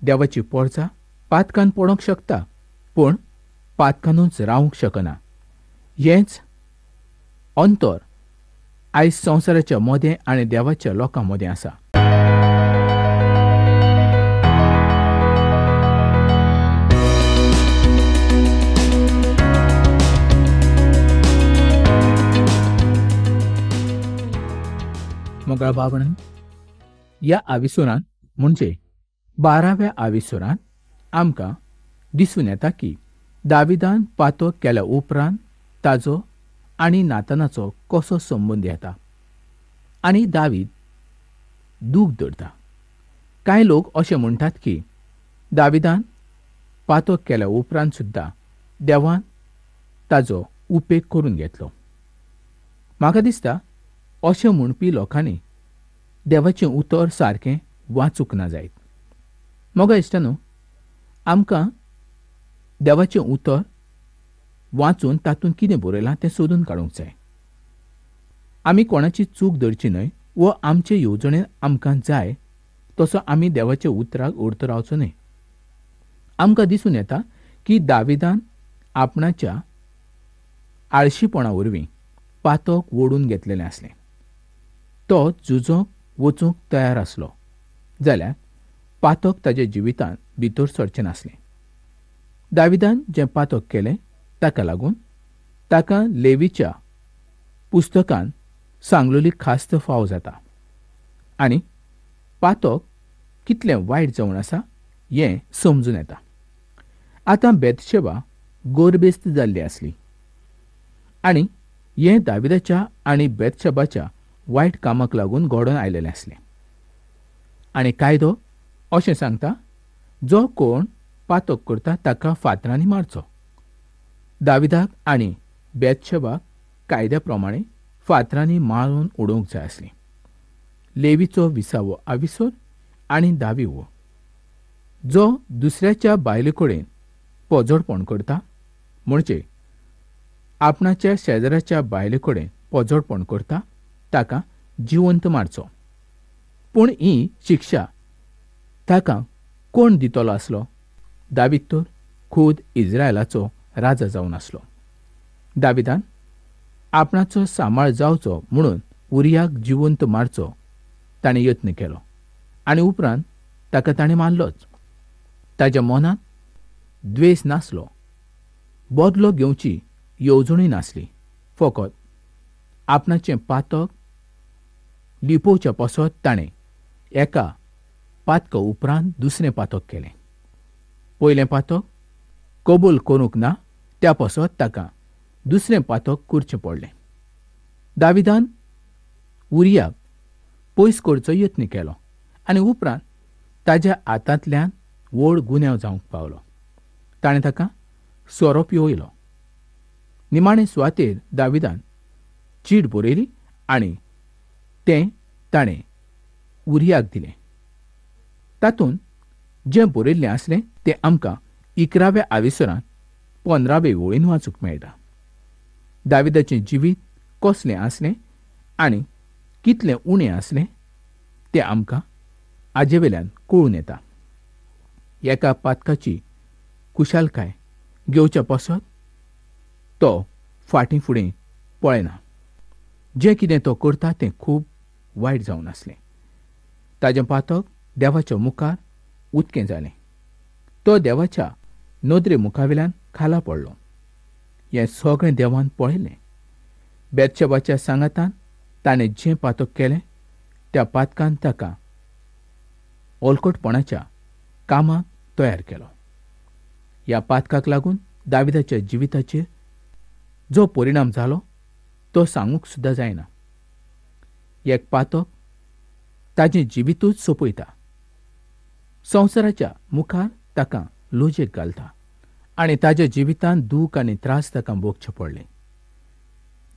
देवाची पोरसां पातकान पडोंक शकता, पूण पातकानूच रावंक शकना. हेंच अंतर आयज संवसाराच्या मोदें आनी देवाच्या लोकां मदें आसा. मोगळा बाबण, ह्या आविसुरांत म्हणजे 12व्या आविसुरांत आमकां दिसून येता की दाविदान पातो केल्या उपरांत ताजो आनी नातानाचो कसो संबंद येता आनी दावीद दूख धरता. कांय लोक अशें म्हणटात की दाविदान पातो केल्या उपरांत सुद्दां देवान ताजो उपेग करून घेतलो. म्हाका दिसता अशें म्हणपी लोकांनी देवाचें उतर सारकें वाचूंक ना जायत. मोगा इश्टानो, आमकां देवाचें उतर वाचून तातूंत कितें बरयलां तें सोदून काडूंक जाय. आमी कोणाची चूक धरची न्हय, व आमचे येवजणेन आमकां जाय तसो आमी देवाच्या उतराक अर्थ रावचो न्हय. आमकां दिसून येता की दाविदान आपणाच्या आळशीपणा वरवीं पातक ओडून घेतलेलें आसलें. तो झुजोंक वचूंक तयार आसलो जाल्यार पातक ताच्या जिवितांत भितर सरचें नासलें. दाविदान जें पातक केलें ताका लागून ताका लेवीच्या पुस्तकांत सांगलोली खास्त फाव जाता आनी पातक कितलें वायट जावन आसा हें समजून येता. आतां बेतशेबा गोरबेस्त जाल्ली आसली आनी हें दाविदाच्या आनी बेतशेबाच्या वायट कामाक लागून घडोवन आयलेलें आसलें. आनी कायदो अशें सांगता, जो कोण पातक करता ताका फातरांनी मारचो. दाविदाक आनी बेतशेबाक कायद्या प्रमाणें फातरांनी मारून उडोवंक जाय आसलीं. लेवीचो विसावो आविसोर आनी दावीवो. जो दुसऱ्याच्या बायले कडेन पोजोडपण करता, म्हणजे आपणाच्या शेजाऱ्याच्या बायले कडेन पोजोडपण करता, ताका जिवंत मारचो. पूण ही शिक्षा ताका कोण दितलो आसलो? दावीद तर खूद इस्रायलाचो राजा जावन आसलो. दाविदान आपणाचो सांबाळ जावचो म्हणून उरियाक जिवंत मारचो ताणें यत्न केलो आनी उपरांत ताका ताणें मारलोच. ताच्या मनांत द्वेस नासलो, बदलो घेवची येवजणूय नासली. फकत आपणाचें पातक लिपोवच्या पासत ताणें एका पातका उपरांत दुसरें पातक केलें. पयलें पातक कबूल करूंक ना त्या पासत ताका दुसरें पातक करचें पडलें. दाविदान उरियाक पयस करचो यत्न केलो आनी उपरांत ताच्या हातांतल्यान व्हड गुन्यांव जावंक पावलो. ताणें ताका सोरो पिवयलो. निमाणे सुवातेर दाविदान चीट बरयली आनी तें ताणें उरियाक दिलें. तातूंत जें बरयल्लें आसलें तें आमकां 11व्या आविसरांत 15वे वळीन वाचूंक मेळटा. दाविदाचें जिवीत कसलें आसलें आनी कितलें उणें आसलें तें आमकां हाजे वेल्यान कळून येता. एका पातकाची कुशालकाय घेवच्या पासत तो फाटीं फुडें पळयना. जें कितें तो करता तें खूब वायट जावन आसलें. ताजें पातक देवाच्या मुखार उदकें जालें. तो देवाच्या नदरे मुखावेल्यान खाला पडलो. हें सगळें देवान पळयलें. बेतशेबाच्या सांगातान ताणें जें पातक केलें त्या पातकान ताका ओलखटपणाच्या कामाक तयार केलो. ह्या पातकाक लागून दाविदाच्या जिविताचेर जो परिणाम जालो तो सांगूंक सुद्दां जायना. एक पातक ताजें जिवितूच सोंपयता. संवसाराच्या मुखार ताका लोजेक घालता आनी ताच्या जिवितांत दूख आनी त्रास ताका भोगचे पडले.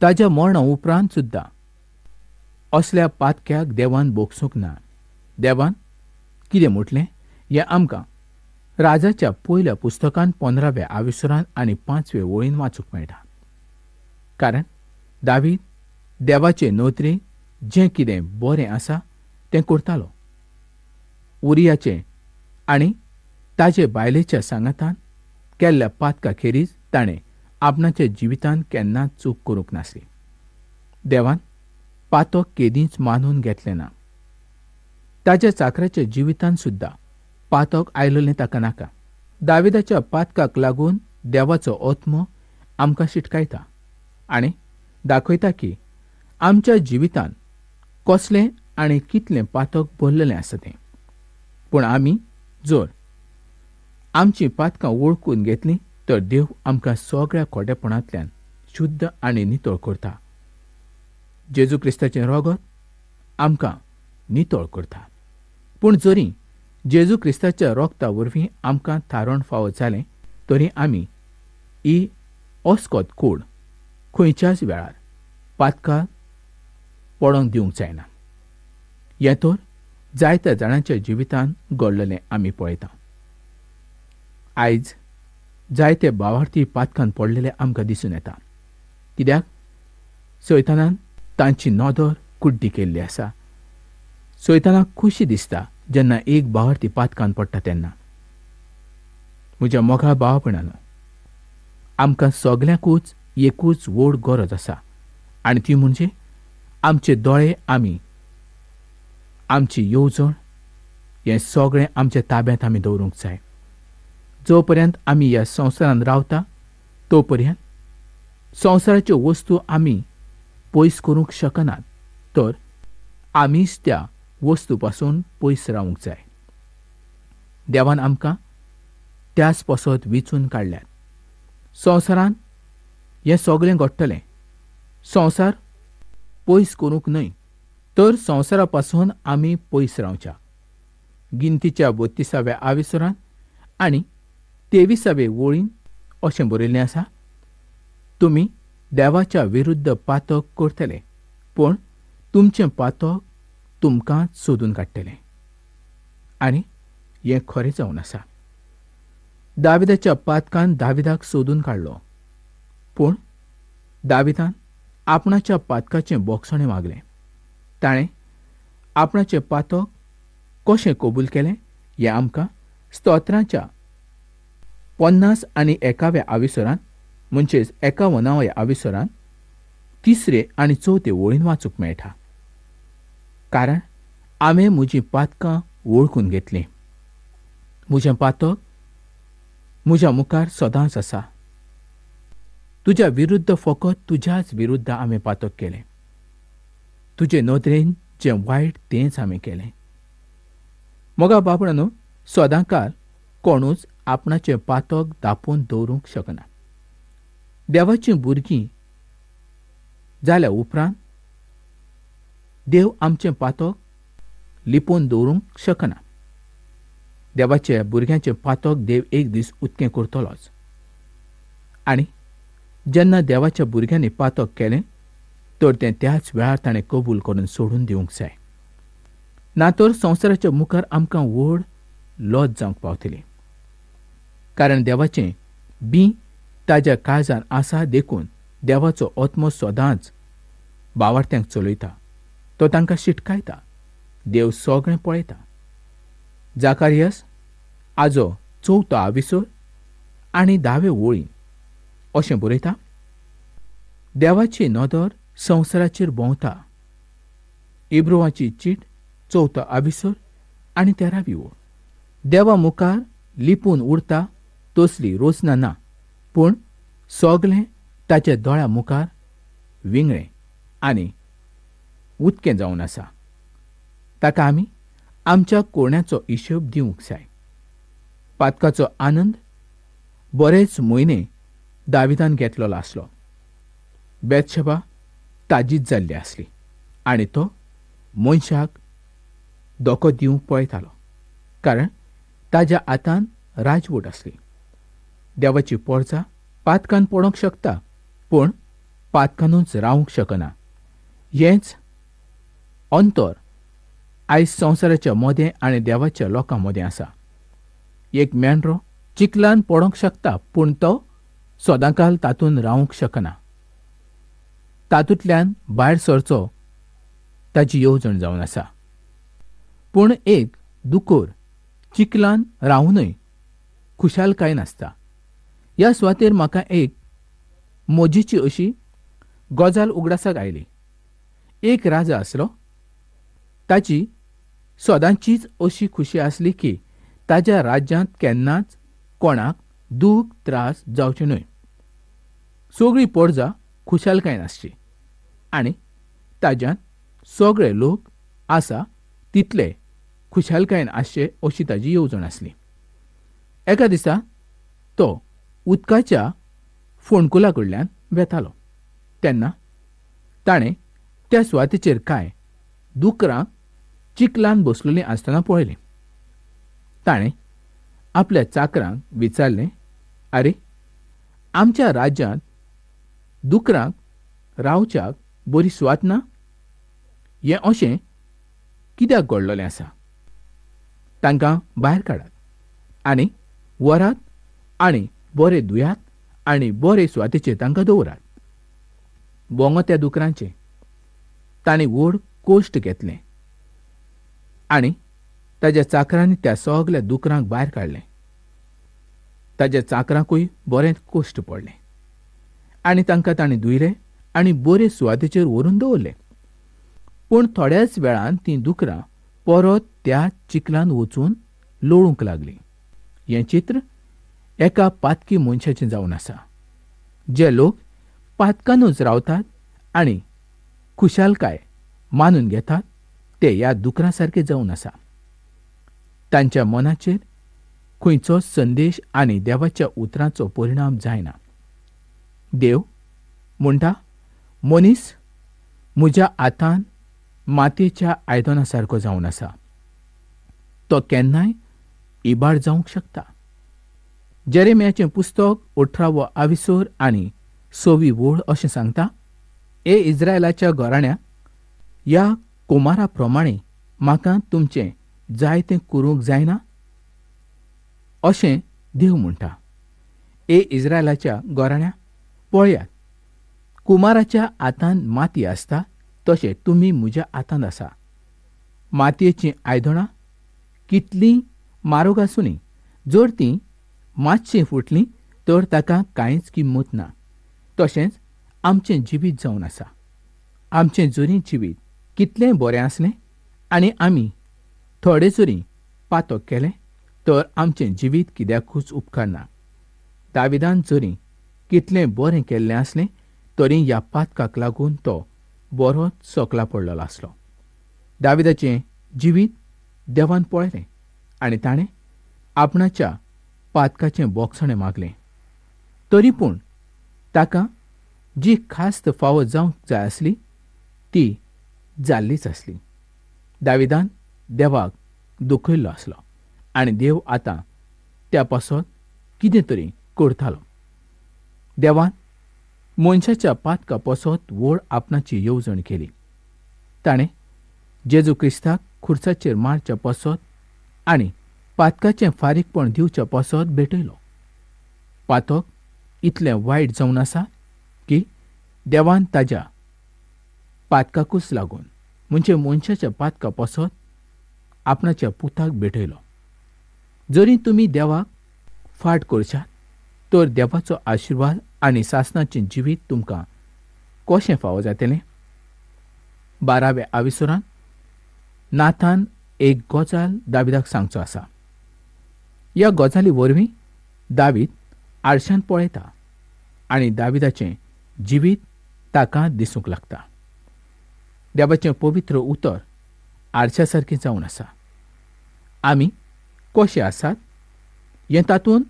ताच्या मरणा उपरांत सुद्दां असल्या पातक्याक देवान भोगसूंक ना. देवान कितें म्हटलें हें आमकां राजाच्या पयल्या पुस्तकांत 15व्या आविसरांत आनी 5वे वळीन वाचूंक मेळटा. कारण दावीद देवाचे नोदरेक जें कितें बरें आसा तें करतालो. उरियाचें आनी ताजे बायलेच्या सांगातान केल्ल्या पातका खेरीज ताणें आपणाच्या जिवितांत केन्नाच चूक करूंक नासली. देवान पातक केदींच मानून घेतलें ना. ताच्या चाकराच्या जिवितांत सुद्दां पातक आयलोलें ताका नाका. दाविदाच्या पातकाक लागून देवाचो आत्मो आमकां शिटकायता आनी दाखयता की आमच्या जिवितांत कसलें आनी कितलें पातक भरलेलें आसा तें. पूण आमी जर आमची पातकां वळखून घेतलीं तर देव आमकां सगळ्या खोटेपणांतल्यान शुद्ध आनी नितळ करता. जेजू क्रिस्ताचें रगत आमकां नितळ करता. पूण जरी जेजू क्रिस्ताच्या रगता वरवीं आमकां थारोवन फावो जालें तरी आमी ही ओस्कोत कूड खंयच्याच वेळार पातकां पडोंक दिवंक जायना. हें तर जायत्या जाणांच्या जिवितांत घडलेलें आमी पळयता. आयज जायते भावार्थी पातकांत पडलेले आमकां दिसून येता. कित्याक सैतानान तांची नदर कुड्डी केल्ली आसा. सैतानाक खुशी दिसता जेन्ना एक भावार्थी पातकांत पडटा तेन्ना. म्हज्या मोगा भावा भयणांनो, आमकां सगळ्यांकूच एकूच व्हड गरज आसा आनी ती म्हणजे आमचे दोळे आमची येवजण हें सगळें आमच्या ताब्यांत आमी दवरूंक जाय. जो पर्यंत आमी ह्या संवसारांत रावता तो पर्यंत संवसाराच्यो वस्तू आमी पयस करूंक शकनात, तर आमीच त्या वस्तू पासून पयस रावंक जाय. देवान आमकां त्याच पासत वेंचून काडल्यात. संवसारांत हें सगळें घडटलें. संवसार पयस करूंक न्हय, तर संवसारा पासून आमी पयस रावच्या. गिनतीच्या 32व्या आविसरांत आनी 23व्या वळीन अशें बरयल्लें आसा, तुमी देवाच्या विरुद्ध पातक करतले, पूण तुमचें पातक तुमकांच सोदून काडटलें. आनी हें खरें जावन आसा. दाविदाच्या पातकान दाविदाक सोदून काडलो, पूण दाविदान आपणाच्या पातकाचें बोगसणें मागलें. ताणें आपणाचें पातक कशें कबूल केलें हें आमकां स्तोत्रांच्या 51व्या आविसरांत म्हणजेच 51व्या आविसरांत 3 आनी 4 वळीन वाचूंक मेळटा. कारण आमी म्हजीं पातकां वळखून घेतलीं. म्हजें पातक म्हज्या मुखार सदांच आसा. तुज्या विरुद्ध फकत तुज्याच विरुद्ध आमी पातक केलें. तुजे नदरेन जें वायट तेंच आमी केलें. मोगा बाबणानो, सदांकाल कोणूच आपणाचें पातक दापून दवरूंक शकना. देवाचीं भुरगीं जाल्या उपरांत देव आमचें पातक लिपोवन दवरूंक शकना. देवाच्या भुरग्यांचें पातक देव एक दीस उक्तें करतलोच. आनी जेन्ना देवाच्या भुरग्यांनी पातक केलें तर तें त्याच वेळार ताणें कबूल करून सोडून दिवंक जाय. ना तर संवसाराच्या मुखार आमकां व्हड लज जावंक पावतली. कारण देवाचें बी ताज्या काळजान आसा देखून देवाचो आत्मो सदांच भावार्थ्यांक चलयता. तो तांकां शिटकायता. देव सगळें पळयता. जाकारियास आजो 4 आविसर आनी 10 वळीन अशें बरयता, देवाची नदर संवसाराचेर भोंवता. इब्रोवाची चीट 4 आविसर आनी 13वी वळ. देवा मुखार लिपून उरता तसली रोसना ना, पूण सगळें ताच्या दोळ्या मुखार विंगळें आनी उदकें जावन आसा. ताका आमी आमच्या कोण्याचो हिशोब दिवंक जाय. पातकाचो आनंद बरेच म्हयने दाविदान घेतलेलो आसलो. बेतशेबा ताजीच जाल्ली आसली आनी तो मनशाक धोको दिवंक पळयतालो, कारण ताज्या हातान राजवट आसली. देवाची पोरजां पातकान पडोंक शकता, पूण पातकानूच रावंक शकना. हेंच अंतर आयज संवसाराच्या मदें आनी देवाच्या लोकां मदें आसा. एक मेंढरो चिखलान पडोंक शकता, पूण तो सदांकाल तातूंत रावंक शकना. तातूंतल्यान भायर सरचो ताची येवजण जावन आसा. पूण एक दुकोर चिखलान रावूनय खुशालकाय नासता. ह्या सुवातेर म्हाका एक मोजीची अशी गजाल उगडासाक आयली. एक राजा आसलो. ताची सदांचीच अशी खुशी आसली की ताच्या राज्यांत केन्नाच कोणाक दूख त्रास जावचे न्हय. सगळी पोरजा खुशालकायेन आसची आनी ताज्यान सगळे लोक आसा तितले खुशालकायेन आसचे अशी ताजी येवजण आसली. एका दिसा तो उदकाच्या फोंडकुला कडल्यान वेतालो तेन्ना ताणें त्या सुवातेचेर कांय दुकरांक चिखलान बसलेलीं आसतना पळयलीं. ताणें आपल्या चाकरांक विचारलें, आरे, आमच्या राज्यांत दुकरांक रावच्याक बरी सुवात ना? हें अशें कित्याक घडलेलें आसा? तांकां भायर काडात आनी व्हरात आनी बरे धुयात आनी बरे सुवातेचेर तांकां दवरात. बोंगो त्या दुकरांचे. तांणी व्हड कोश्ट घेतले आनी ताज्या चाकरांनी त्या सगल्या दुकरांक भायर काडलें. ताज्या चाकरांकूय बरें कोश्ट पडलें आनी तांकां ताणें धुयले आनी बरे सुवातेचेर व्हरून दवरले. पूण थोड्याच वेळान तीं दुकरां परत त्या चिखलान वचून लोळूंक लागलीं. हें चित्र एका पातकी मनशाचें जावन आसा. जे लोक पातकानूच रावतात आनी खुशालकाय मानून घेतात ते ह्या दुकरां सारके जावन आसा. तांच्या मनाचेर खंयचो संदेश आनी देवाच्या उतरांचो परिणाम जायना. देव म्हणटा, मनीस म्हज्या हातान मातयेच्या आयदना सारको जावन आसा. तो केन्नाय इबाड जावंक शकता. जेरेमियाचें पुस्तक 18 आविसोर आनी 6 वोळ अशें सांगता, ए इस्रायलाच्या घराण्या, ह्या कुमारा प्रमाणे म्हाका तुमचें जाय तें करूंक जायना अशें देव म्हणटा. ए इस्रायलाच्या घराण्या, पळयात, कुमाराच्या हातान माती आसता तशें तुमी म्हज्या हातांत आसा. मातयेचीं आयदनां कितलीं म्हारग आसुनी, जर तीं मातशीं फुटलीं तर ताका कांयच किंमत ना. तशेंच आमचें जिवीत जावन आसा. आमचें जरी जिवीत कितलें बरें आसलें आनी आमी थोडे जरी पातक केलें तर आमचें जिवीत कित्याकूच उपकार ना. दाविदान जरी कितलें बरें केल्लें आसलें तरी ह्या पातकाक लागून तो बरोच सोकला पडलेलो आसलो. दाविदाचें जिवीत देवान पळयलें आनी ताणें आपणाच्या पातकाचें बोगसणें मागलें. तरी पूण ताका जी खास्त फावो जावंक जाय आसली ती जाल्लीच आसली. दाविदान देवाक दुखयल्लो आसलो आनी देव आतां त्या पासत कितें तरी करतालो. देवान मनशाच्या पातका पासत व्हड आपणाची येवजण केली. ताणें जेजू क्रिस्ताक खुर्साचेर मारच्या पासत आनी पातकाचें फारीकपण दिवच्या पासत भेटयलो. पातक इतलें वायट जावन आसा की देवान ताज्या पातकाकूच लागून म्हणजे मनशाच्या पातका पासत आपणाच्या पुताक भेटयलो. जरी तुमी देवाक फाट करशात तर देवाचो आशिर्वाद आनी सासणाचें जिवीत तुमकां कशें फावो जातलें? 12व्या आविसुरान नाथान एक गजाल दाविदाक सांगचो आसा. ह्या गजाली वरवीं दावीद आरशांत पळयता आनी दाविदाचें जिवीत ताका दिसूंक लागता. देवाचें पवित्र उतर आरशा सारकें जावन आसा. आमी कशे आसात हें तातूंत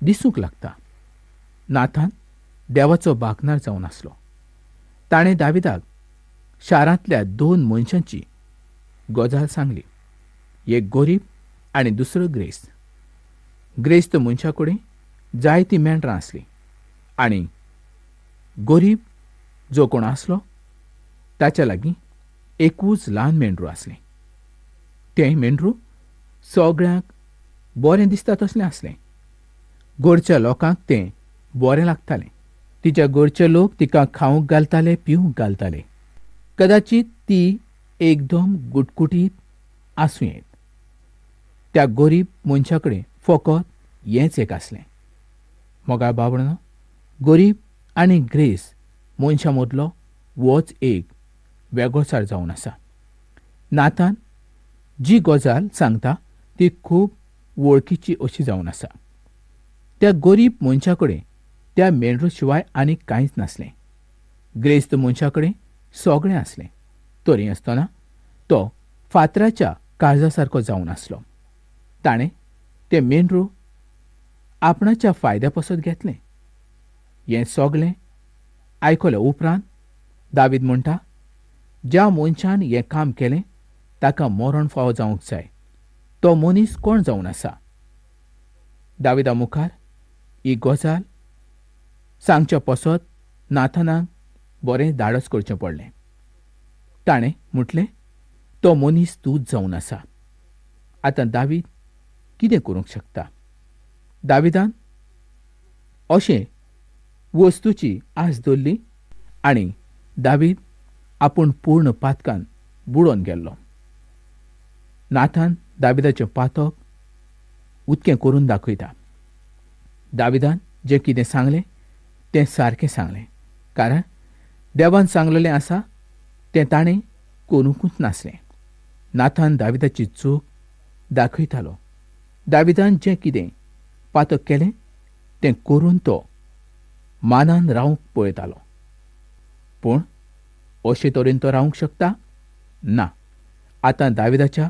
दिसूंक लागता. नाथान देवाचो भागनार जावन आसलो. ताणें दाविदाक शारांतल्या 2 मनशांची गजाल सांगली. एक गरीब आनी दुसरो ग्रेस्त. ग्रेस्त मनशा कडेन जायतीं मेंढरां आसलीं आनी गरीब जो कोण आसलो ताच्या लागीं एकूच ल्हान मेंढरू आसलें. तें मेंढरू सगळ्यांक बरें दिसता तसलें आसलें. घरच्या लोकांक तें बरें लागतालें. तिच्या घरचे लोक तिका खावंक घालताले, पिवंक घालताले. कदाचित ती एकदम गुटगुटीत आसूं येत. त्या गरीब मनशा कडेन फकत हेंच एक आसलें. मोगाळ बाबडनो, गरीब आनी ग्रेस मनशा मदलो होच एक वेगळोसार जावन आसा. नातान जी गजाल सांगता ती खूब वळखीची अशी जावन आसा. त्या गरीब मनशा कडेन त्या मेंढरू शिवाय आनीक कांयच नासलें. ग्रेस्त मनशा कडेन सगळें आसलें. तरी आसतना तो फातराच्या काळजा सारको जावन आसलो. ताणें तें मेंढरू आपणाच्या फायद्या पासत घेतलें. हें सगळें आयकल्या उपरांत दावीद म्हणटा, ज्या मनशान हें काम केलें ताका मरण फावो जावंक जाय. तो मनीस कोण जावन आसा? दाविदा मुखार ही गजाल सांगच्या पसत नाथानाक बरें धाडस करचें पडलें. ताणें म्हटलें, तो मनीस तूंच जावन आसा. आतां दावीद कितें करूंक शकता? दाविदान अशें वस्तूची आस दवरली आनी दावीद आपूण पूर्ण पातकान बुडोवन गेल्लो. नाथान दाविदाचें पातक उदकें करून दाखयता. दाविदान जें कितें सांगलें तें सारकें सांगलें, कारण देवान सांगलेलें आसा तें ताणें करूंकूच नासलें. नाथान दाविदाची चूक दाखयतालो. दाविदान जें कितें पातक केलें तें करून तो मानान रावंक पळयतालो. पूण अशे तरेन तो रावंक शकता? ना. आतां दाविदाच्या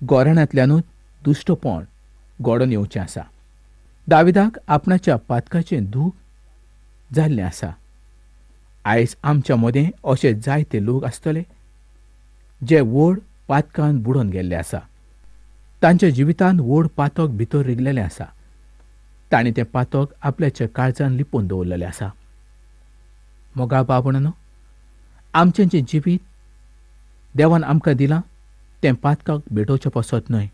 गोराण्यांतल्यानूच दुश्टपण घडोवन येवचें आसा. दाविदाक आपणाच्या पातकाचें दूख जाल्लें आसा. आयज आमच्या मदें अशे जायते लोक आसतले जे व्हड पातकान बुडोवन गेल्ले आसा. तांच्या जिवितांत व्हड पातक भितर रिगलेलें आसा. तांणी तें पातक आपल्याच्या काळजान लिपोवन दवरलेलें आसा. मोगाळ बाबडनो, आमचें जें जिवीत देवान आमकां दिलां तें पातकाक भेटोवचें पसत न्हय.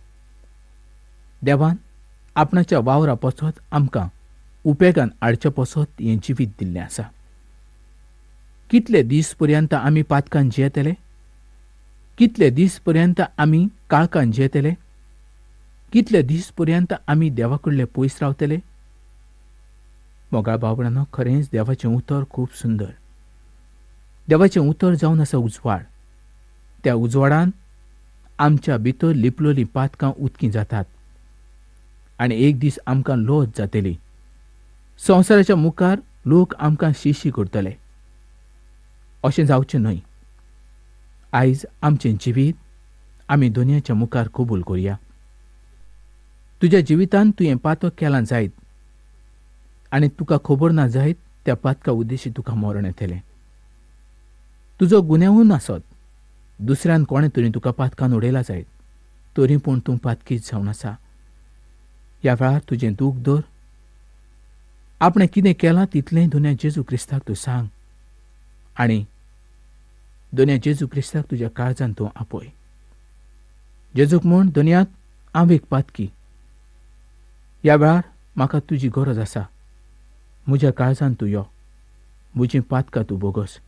देवान आपणाच्या वावरा पसत आमकां उपेगान हाडचें पसत हें जिवीत दिल्लें आसा. कितले दीस पर्यंत आमी पातकान जियेतले? कितले दीस पर्यंत आमी काळखान जियेतले? कितले दीस पर्यंत आमी देवा कडले पयस रावतले? मोगाळ बाबडनो, खरेंच देवाचें उतर खूब सुंदर. देवाचें उतर जावन आसा उजवाड. त्या उजवाडान आमच्या भितर लिपलोलीं पातकां उदकीं जातात आनी एक दीस आमकां लोत जातली. संवसाराच्या मुखार लोक आमकां शिशी करतले. अशें जावचें न्हय. आयज आमचें जिवीत आमी दुनियाच्या मुखार कबूल करया. तुज्या जिवितांत तुवें पातक केलां जायत आनी तुका खबर ना जायत त्या पातका उद्देशी तुका मरण येतलें. तुजो गुन्यांवूय आसत, दुसऱ्यान कोणें तरी तुका पातकान उडयला जायत, तरी पूण तूं पातकीच जावन आसा. ह्या वेळार तुजें दूख दवर. आपणें कितें केलां तितलेंय दुनिया जेजू क्रिस्ताक तूं सांग आनी दुनिया जेजू क्रिस्ताक तुज्या काळजान तूं आपय. जेजूक म्हूण, दुनियांत हांव एक पातकी. ह्या वेळार म्हाका तुजी गरज आसा. म्हज्या काळजान तूं यो. म्हजीं पातकां तूं बोगस.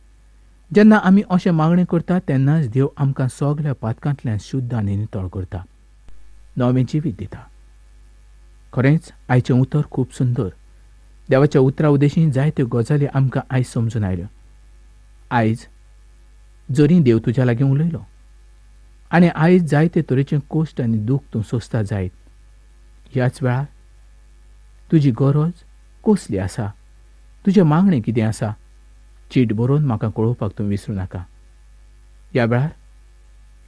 जेन्ना आमी अशें मागणें करता तेन्नाच देव आमकां सगळ्या पातकांतल्यान शुद्ध आनी नितळ करता, नवें जिवीत दिता. खरेंच आयचें उतर खूब सुंदर. देवाच्या उतरा उद्देशीं जायत्यो गजाली आमकां आयज समजून आयल्यो. आयज जरी देव तुज्या लागीं उलयलो आनी आयज जायते तरेचें कोश्ट आनी दूख तूं सोंसता जायत, ह्याच वेळार तुजी गरज कसली आसा, तुजें मागणें कितें आसा, चीट बरोवन म्हाका कळोवपाक तूं विसरूं नाका. ह्या वेळार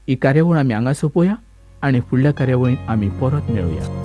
ही कार्यावळ आमी हांगा सोंपोवया आनी फुडल्या कार्यावळींत आमी परत मेळुया.